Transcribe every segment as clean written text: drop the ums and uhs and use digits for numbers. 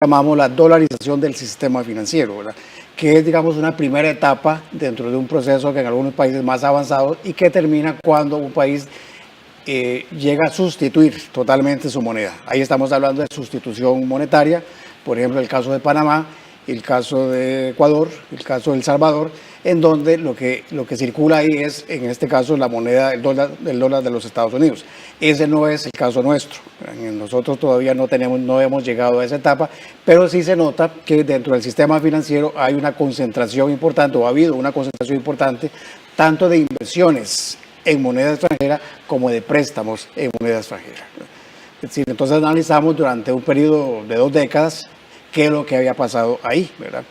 llamamos la dolarización del sistema financiero, ¿verdad? Que es, digamos, una primera etapa dentro de un proceso que en algunos países más avanzados y que termina cuando un país llega a sustituir totalmente su moneda. Ahí estamos hablando de sustitución monetaria, por ejemplo, el caso de Panamá, el caso de Ecuador, el caso de El Salvador, en donde lo que circula ahí es, en este caso, la moneda, el dólar de los Estados Unidos. Ese no es el caso nuestro. Nosotros todavía no hemos llegado a esa etapa, pero sí se nota que dentro del sistema financiero hay una concentración importante, o ha habido una concentración importante, tanto de inversiones en moneda extranjera como de préstamos en moneda extranjera. Es decir, entonces analizamos durante un periodo de 2 décadas qué es lo que había pasado ahí, ¿verdad?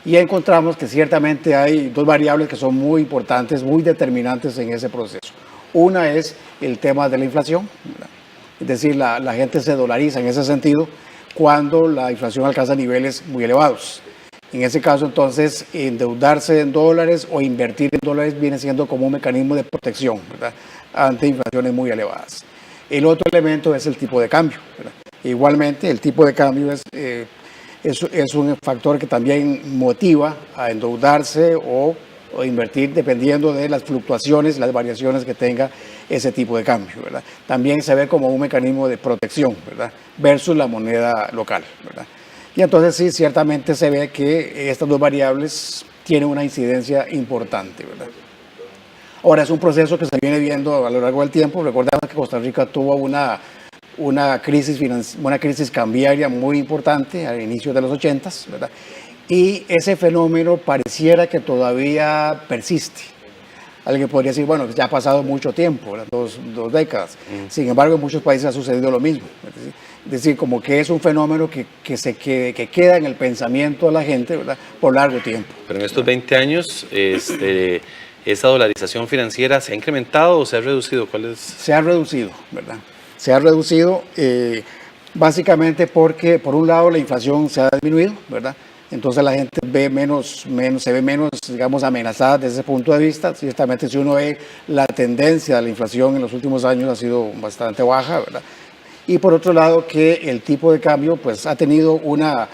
Y encontramos que ciertamente hay 2 variables que son muy importantes, muy determinantes en ese proceso. Una es el tema de la inflación, ¿verdad? Es decir, la gente se dolariza en ese sentido cuando la inflación alcanza niveles muy elevados. En ese caso, entonces, endeudarse en dólares o invertir en dólares viene siendo como un mecanismo de protección, ¿verdad?, ante inflaciones muy elevadas. El otro elemento es el tipo de cambio, ¿verdad? Igualmente, el tipo de cambio es un factor que también motiva a endeudarse o invertir dependiendo de las fluctuaciones, las variaciones que tenga ese tipo de cambio, ¿verdad? También se ve como un mecanismo de protección, ¿verdad?, versus la moneda local, ¿verdad? Y entonces sí, ciertamente se ve que estas 2 variables tienen una incidencia importante, ¿verdad? Ahora, es un proceso que se viene viendo a lo largo del tiempo. Recordemos que Costa Rica tuvo una crisis cambiaria muy importante al inicio de los 80s, ¿verdad? Y ese fenómeno pareciera que todavía persiste. Alguien podría decir, bueno, ya ha pasado mucho tiempo, ¿verdad?, 2 décadas. Sin embargo, en muchos países ha sucedido lo mismo. Es decir, como que es un fenómeno que queda en el pensamiento de la gente, ¿verdad?, por largo tiempo. Pero en estos 20 años, ¿esa dolarización financiera se ha incrementado o se ha reducido? Se ha reducido, ¿verdad? Se ha reducido básicamente porque, por un lado, la inflación se ha disminuido, ¿verdad? Entonces la gente se ve menos, digamos, amenazada desde ese punto de vista. Ciertamente, si uno ve la tendencia de la inflación en los últimos años ha sido bastante baja, ¿verdad? Y por otro lado, que el tipo de cambio pues ha tenido una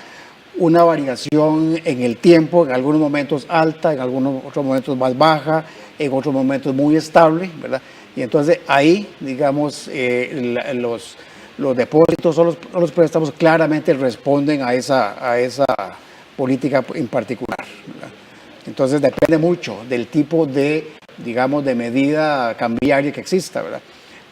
variación en el tiempo, en algunos momentos alta, en algunos otros momentos más baja, en otros momentos muy estable, ¿verdad? Y entonces ahí, digamos, los depósitos o los préstamos claramente responden a esa política en particular, ¿verdad? Entonces depende mucho del tipo de, digamos, de medida cambiaria que exista, ¿verdad?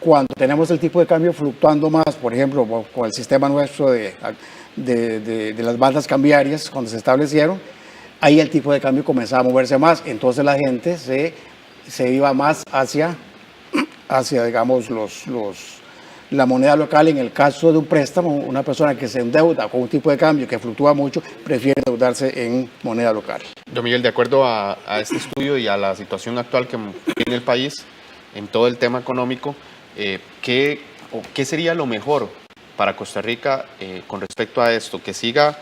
Cuando tenemos el tipo de cambio fluctuando más, por ejemplo, con el sistema nuestro de las bandas cambiarias, cuando se establecieron, ahí el tipo de cambio comenzaba a moverse más, entonces la gente se iba más hacia digamos, la moneda local. En el caso de un préstamo, una persona que se endeuda con un tipo de cambio que fluctúa mucho, prefiere endeudarse en moneda local. Don Miguel, de acuerdo a este estudio y a la situación actual que tiene el país en todo el tema económico, ¿qué sería lo mejor para Costa Rica con respecto a esto? ¿Que siga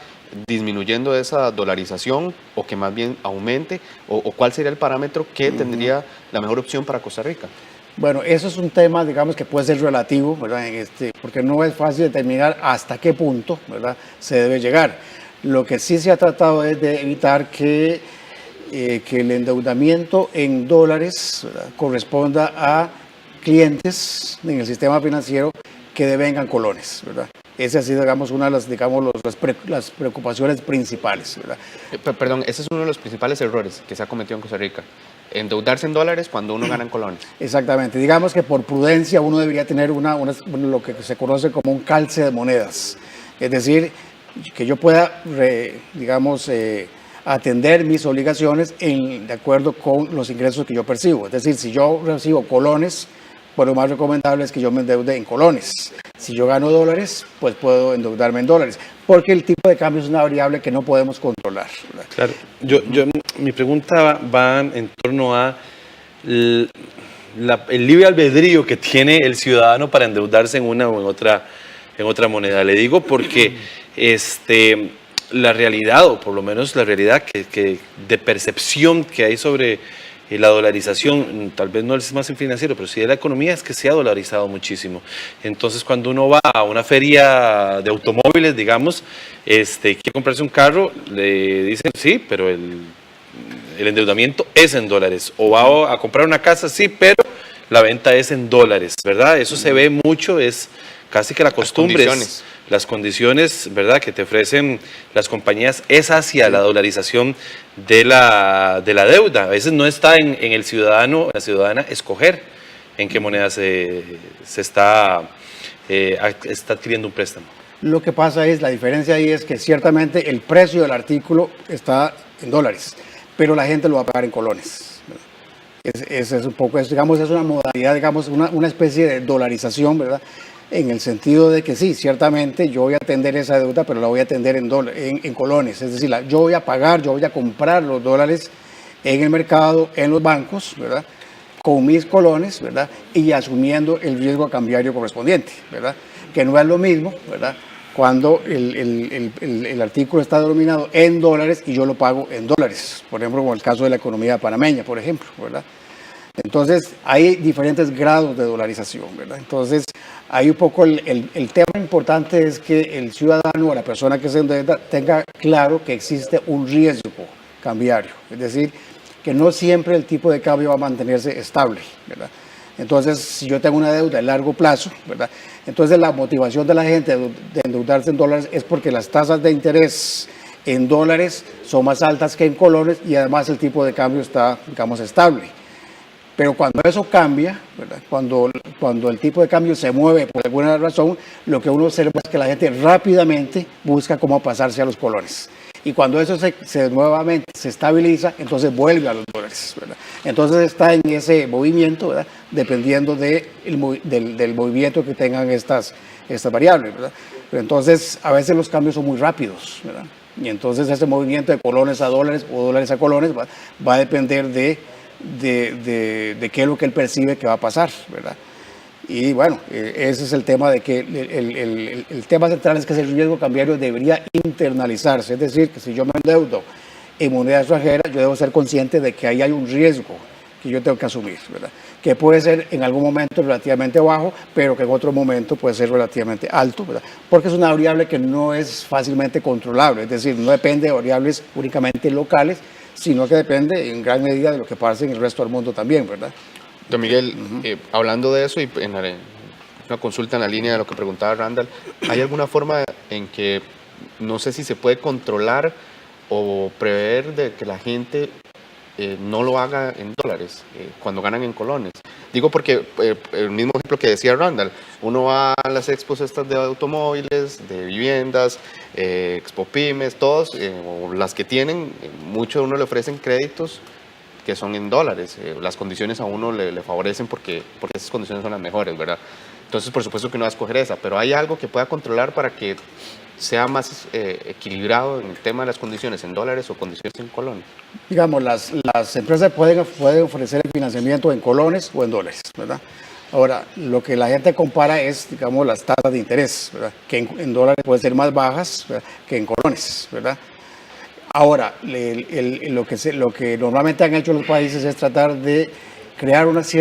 disminuyendo esa dolarización o que más bien aumente? ¿O cuál sería el parámetro que tendría la mejor opción para Costa Rica? Bueno, eso es un tema, digamos, que puede ser relativo, ¿verdad? Porque no es fácil determinar hasta qué punto, ¿verdad?, se debe llegar. Lo que sí se ha tratado es de evitar que el endeudamiento en dólares, ¿verdad?, corresponda a clientes en el sistema financiero que devengan colones, ¿verdad? Esa ha sido, digamos, una de las preocupaciones principales, ¿verdad? Perdón, ese es uno de los principales errores que se ha cometido en Costa Rica. Endeudarse en dólares cuando uno gana en colones. Exactamente. Digamos que por prudencia uno debería tener lo que se conoce como un calce de monedas. Es decir, que yo pueda, digamos, atender mis obligaciones de acuerdo con los ingresos que yo percibo. Es decir, si yo recibo colones, pues lo más recomendable es que yo me endeude en colones. Si yo gano dólares, pues puedo endeudarme en dólares, porque el tipo de cambio es una variable que no podemos controlar, ¿verdad? Claro, mi pregunta va en torno a el libre albedrío que tiene el ciudadano para endeudarse en una o en otra moneda. Le digo porque la realidad, o por lo menos la realidad de percepción que hay sobre la dolarización, tal vez no es más en financiero, pero sí de la economía, es que se ha dolarizado muchísimo. Entonces, cuando uno va a una feria de automóviles, digamos, quiere comprarse un carro, le dicen, sí, pero el endeudamiento es en dólares. O va a comprar una casa, sí, pero la venta es en dólares, ¿verdad? Eso se ve mucho, es casi que la costumbre. Las condiciones, ¿verdad?, que te ofrecen las compañías es hacia la dolarización de la deuda. A veces no está en el ciudadano, la ciudadana, escoger en qué moneda se está adquiriendo un préstamo. Lo que pasa es, la diferencia ahí es que ciertamente el precio del artículo está en dólares, pero la gente lo va a pagar en colones. Es un poco, digamos, es una modalidad, digamos, una especie de dolarización, ¿verdad? En el sentido de que sí, ciertamente yo voy a atender esa deuda, pero la voy a atender en colones. Es decir, yo voy a pagar, yo voy a comprar los dólares en el mercado, en los bancos, ¿verdad?, con mis colones, ¿verdad?, y asumiendo el riesgo cambiario correspondiente, ¿verdad?, que no es lo mismo, ¿verdad?, cuando el artículo está denominado en dólares y yo lo pago en dólares, por ejemplo, como el caso de la economía panameña, por ejemplo, ¿verdad? Entonces, hay diferentes grados de dolarización, ¿verdad? Entonces, hay un poco el tema importante es que el ciudadano o la persona que se endeuda tenga claro que existe un riesgo cambiario, es decir, que no siempre el tipo de cambio va a mantenerse estable, ¿verdad? Entonces, si yo tengo una deuda a largo plazo, ¿verdad?, entonces la motivación de la gente de endeudarse en dólares es porque las tasas de interés en dólares son más altas que en colones y además el tipo de cambio está, digamos, estable. Pero cuando eso cambia, ¿verdad?, cuando el tipo de cambio se mueve por alguna razón, lo que uno observa es que la gente rápidamente busca cómo pasarse a los colones. Y cuando eso nuevamente se estabiliza, entonces vuelve a los dólares, ¿verdad? Entonces está en ese movimiento, ¿verdad?, dependiendo del movimiento que tengan estas variables, ¿verdad? Pero entonces a veces los cambios son muy rápidos, ¿verdad? Y entonces ese movimiento de colones a dólares o dólares a colones va a depender de qué es lo que él percibe que va a pasar, ¿verdad? Y bueno, ese es el tema de que el tema central es que ese riesgo cambiario debería internalizarse, es decir, que si yo me endeudo en moneda extranjera, yo debo ser consciente de que ahí hay un riesgo que yo tengo que asumir, ¿verdad?, que puede ser en algún momento relativamente bajo, pero que en otro momento puede ser relativamente alto, ¿verdad?, porque es una variable que no es fácilmente controlable, es decir, no depende de variables únicamente locales, sino que depende en gran medida de lo que pasa en el resto del mundo también, ¿verdad? Don Miguel, hablando de eso y en una consulta en la línea de lo que preguntaba Randall, ¿hay alguna forma en que, no sé si se puede controlar o prever de que la gente no lo haga en dólares cuando ganan en colones? Digo porque el mismo ejemplo que decía Randall, uno va a las expos estas de automóviles, de viviendas, Expo Pymes, todos, o las que tienen, muchos de uno le ofrecen créditos que son en dólares. Las condiciones a uno le favorecen porque esas condiciones son las mejores, ¿verdad? Entonces, por supuesto que uno va a escoger esa, pero ¿hay algo que pueda controlar para que sea más equilibrado en el tema de las condiciones en dólares o condiciones en colones? Digamos, las empresas pueden ofrecer el financiamiento en colones o en dólares, ¿verdad? Ahora, lo que la gente compara es, digamos, las tasas de interés, ¿verdad?, que en dólares pueden ser más bajas, ¿verdad?, que en colones, ¿verdad? Ahora, lo que normalmente han hecho los países es tratar de crear unos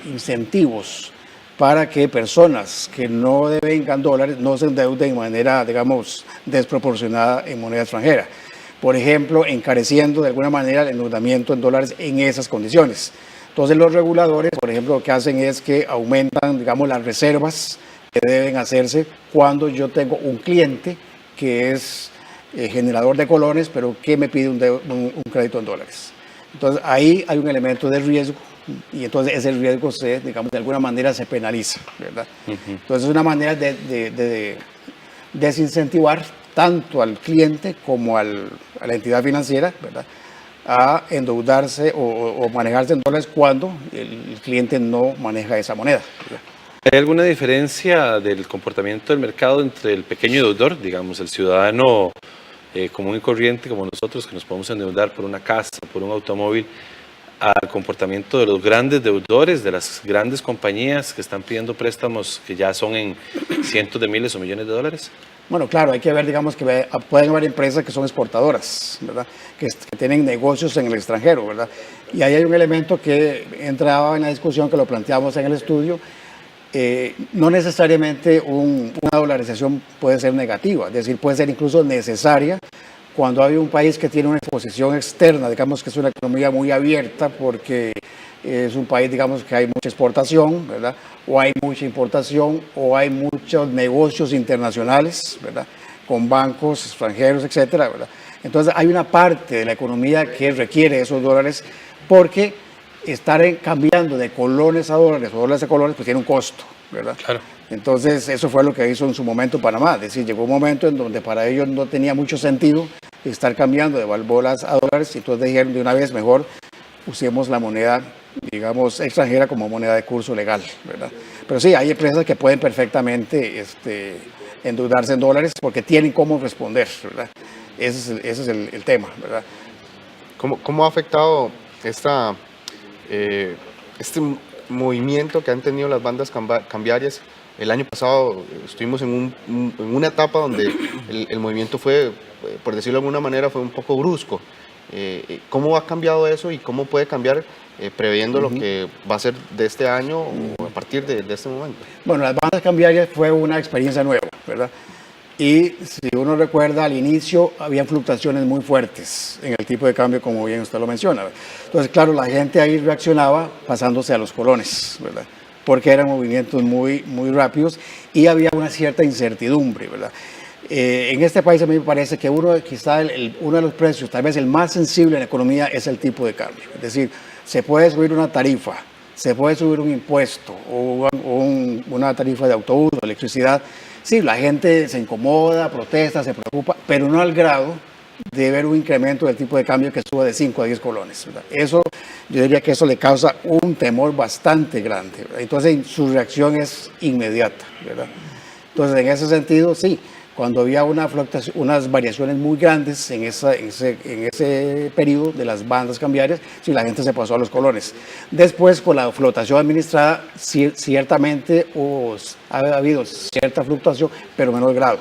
incentivos para que personas que no devengan dólares no se endeuden de manera, digamos, desproporcionada en moneda extranjera. Por ejemplo, encareciendo de alguna manera el endeudamiento en dólares en esas condiciones. Entonces, los reguladores, por ejemplo, lo que hacen es que aumentan, digamos, las reservas que deben hacerse cuando yo tengo un cliente que es generador de colones, pero que me pide un crédito en dólares. Entonces, ahí hay un elemento de riesgo y entonces ese riesgo digamos, de alguna manera se penaliza, ¿verdad? Entonces, es una manera de desincentivar tanto al cliente como a la entidad financiera, ¿verdad?, a endeudarse o manejarse en dólares cuando el cliente no maneja esa moneda, ¿verdad? ¿Hay alguna diferencia del comportamiento del mercado entre el pequeño deudor, digamos, el ciudadano común y corriente como nosotros, que nos podemos endeudar por una casa, por un automóvil, al comportamiento de los grandes deudores, de las grandes compañías que están pidiendo préstamos que ya son en cientos de miles o millones de dólares? Bueno, claro, hay que ver, digamos, que pueden haber empresas que son exportadoras, ¿verdad?, que tienen negocios en el extranjero, ¿verdad? Y ahí hay un elemento que entraba en la discusión, que lo planteamos en el estudio, no necesariamente una dolarización puede ser negativa, es decir, puede ser incluso necesaria cuando hay un país que tiene una exposición externa, digamos que es una economía muy abierta porque es un país, digamos, que hay mucha exportación, ¿verdad? O hay mucha importación, o hay muchos negocios internacionales, ¿verdad? Con bancos extranjeros, etcétera, ¿verdad? Entonces hay una parte de la economía que requiere esos dólares porque estar cambiando de colones a dólares o dólares a colones pues tiene un costo, ¿verdad? Claro. Entonces eso fue lo que hizo en su momento Panamá, es decir, llegó un momento en donde para ellos no tenía mucho sentido estar cambiando de balboas a dólares y entonces dijeron de una vez mejor usemos la moneda, digamos, extranjera como moneda de curso legal, ¿verdad? Pero sí, hay empresas que pueden perfectamente endeudarse en dólares porque tienen cómo responder, ¿verdad? Ese es el tema, ¿verdad? ¿Cómo ha afectado este movimiento que han tenido las bandas cambiarias? El año pasado estuvimos en una etapa donde el movimiento fue, por decirlo de alguna manera, fue un poco brusco. ¿Cómo ha cambiado eso y cómo puede cambiar previendo lo que va a ser de este año o a partir de este momento? Bueno, las bandas cambiarias fue una experiencia nueva, ¿verdad? Y si uno recuerda, al inicio había fluctuaciones muy fuertes en el tipo de cambio, como bien usted lo menciona. Entonces, claro, la gente ahí reaccionaba pasándose a los colones, ¿verdad? Porque eran movimientos muy, muy rápidos y había una cierta incertidumbre, ¿verdad? En este país a mí me parece que uno de los precios, tal vez el más sensible en la economía, es el tipo de cambio. Es decir, se puede subir una tarifa, se puede subir un impuesto o una tarifa de autobús o electricidad. Sí, la gente se incomoda, protesta, se preocupa, pero no al grado de ver un incremento del tipo de cambio que suba de 5 a 10 colones, ¿verdad? Eso, yo diría que eso le causa un temor bastante grande, ¿verdad? Entonces su reacción es inmediata, ¿verdad? Entonces en ese sentido, sí, cuando había unas variaciones muy grandes en ese periodo de las bandas cambiarias, sí, la gente se pasó a los colones. Después, con la flotación administrada, ciertamente ha habido cierta fluctuación, pero menor grado.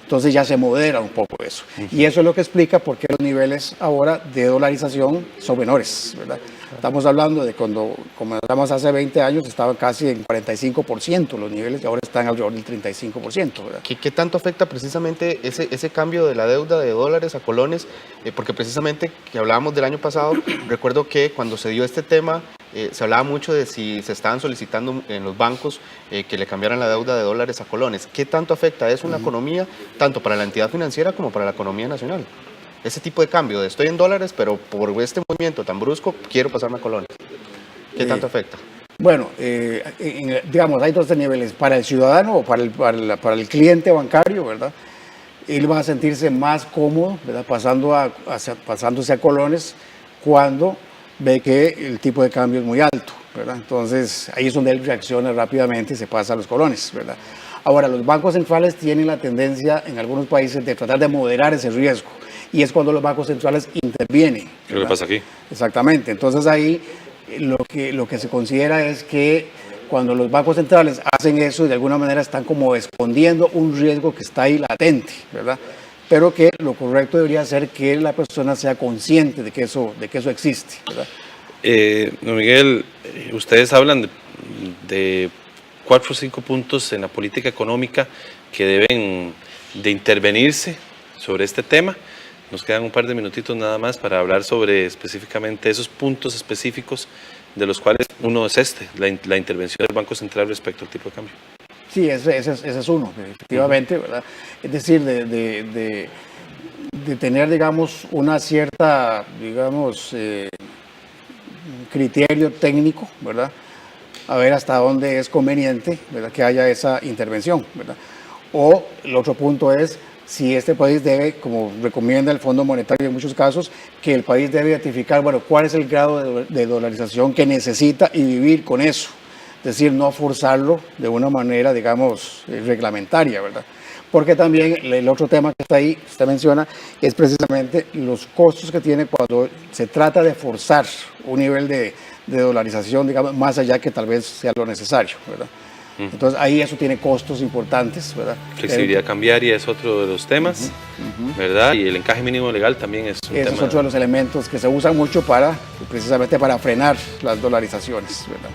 Entonces ya se modera un poco eso. Y eso es lo que explica por qué los niveles ahora de dolarización son menores, ¿verdad? Estamos hablando de cuando comenzamos hace 20 años, estaban casi en 45% los niveles y ahora están alrededor del 35%, ¿verdad? ¿Qué tanto afecta precisamente ese cambio de la deuda de dólares a colones? Porque precisamente que hablábamos del año pasado, recuerdo que cuando se dio este tema, se hablaba mucho de si se estaban solicitando en los bancos que le cambiaran la deuda de dólares a colones. ¿Qué tanto afecta eso en la economía, tanto para la entidad financiera como para la economía nacional? Ese tipo de cambio de estoy en dólares, pero por este movimiento tan brusco quiero pasarme a colones. ¿Qué tanto afecta? Bueno, digamos, hay dos niveles, para el ciudadano o para el cliente bancario, ¿verdad? Él va a sentirse más cómodo, ¿verdad? Pasándose a colones cuando ve que el tipo de cambio es muy alto, ¿verdad? Entonces, ahí es donde él reacciona rápidamente y se pasa a los colones, ¿verdad? Ahora, los bancos centrales tienen la tendencia en algunos países de tratar de moderar ese riesgo y es cuando los bancos centrales intervienen, ¿verdad? ¿Qué es lo que pasa aquí? Exactamente. Entonces, ahí lo que se considera es que cuando los bancos centrales hacen eso, de alguna manera están como escondiendo un riesgo que está ahí latente, ¿verdad? Pero que lo correcto debería ser que la persona sea consciente de que eso existe, ¿verdad? Don Miguel, ustedes hablan de 4 o 5 puntos en la política económica que deben de intervenirse sobre este tema. Nos quedan un par de minutitos nada más para hablar sobre específicamente esos puntos específicos de los cuales uno es la intervención del Banco Central respecto al tipo de cambio. Sí, ese es uno, efectivamente, ¿verdad? Es decir, de tener, digamos, una cierta, digamos, criterio técnico, ¿verdad? A ver hasta dónde es conveniente, ¿verdad?, que haya esa intervención, ¿verdad? O el otro punto es si este país debe, como recomienda el Fondo Monetario en muchos casos, que el país debe identificar, bueno, cuál es el grado de dolarización que necesita y vivir con eso. Es decir, no forzarlo de una manera, digamos, reglamentaria, ¿verdad? Porque también el otro tema que está ahí, que usted menciona, es precisamente los costos que tiene cuando se trata de forzar un nivel de dolarización, digamos, más allá que tal vez sea lo necesario, ¿verdad? Entonces ahí eso tiene costos importantes, ¿verdad? Flexibilidad cambiaria es otro de los temas, ¿verdad? Y el encaje mínimo legal también es un tema. Es otro de los elementos que se usan mucho precisamente para frenar las dolarizaciones, ¿verdad?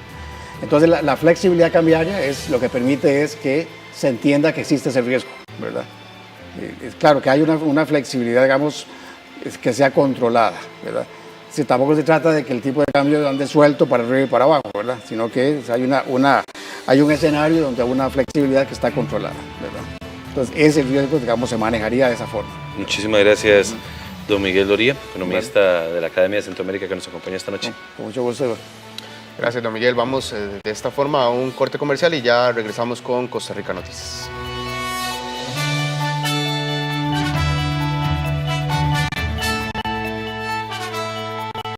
Entonces la flexibilidad cambiaria es lo que permite es que se entienda que existe ese riesgo, ¿verdad? Es claro que hay una flexibilidad, digamos, que sea controlada, ¿verdad? Si tampoco se trata de que el tipo de cambio ande suelto para arriba y para abajo, ¿verdad? Sino que hay un escenario donde hay una flexibilidad que está controlada, ¿verdad? Entonces ese riesgo, digamos, se manejaría de esa forma. Muchísimas gracias, don Miguel Loría, economista de la Academia de Centroamérica, que nos acompaña esta noche. Con mucho gusto. Gracias, don Miguel. Vamos de esta forma a un corte comercial y ya regresamos con Costa Rica Noticias.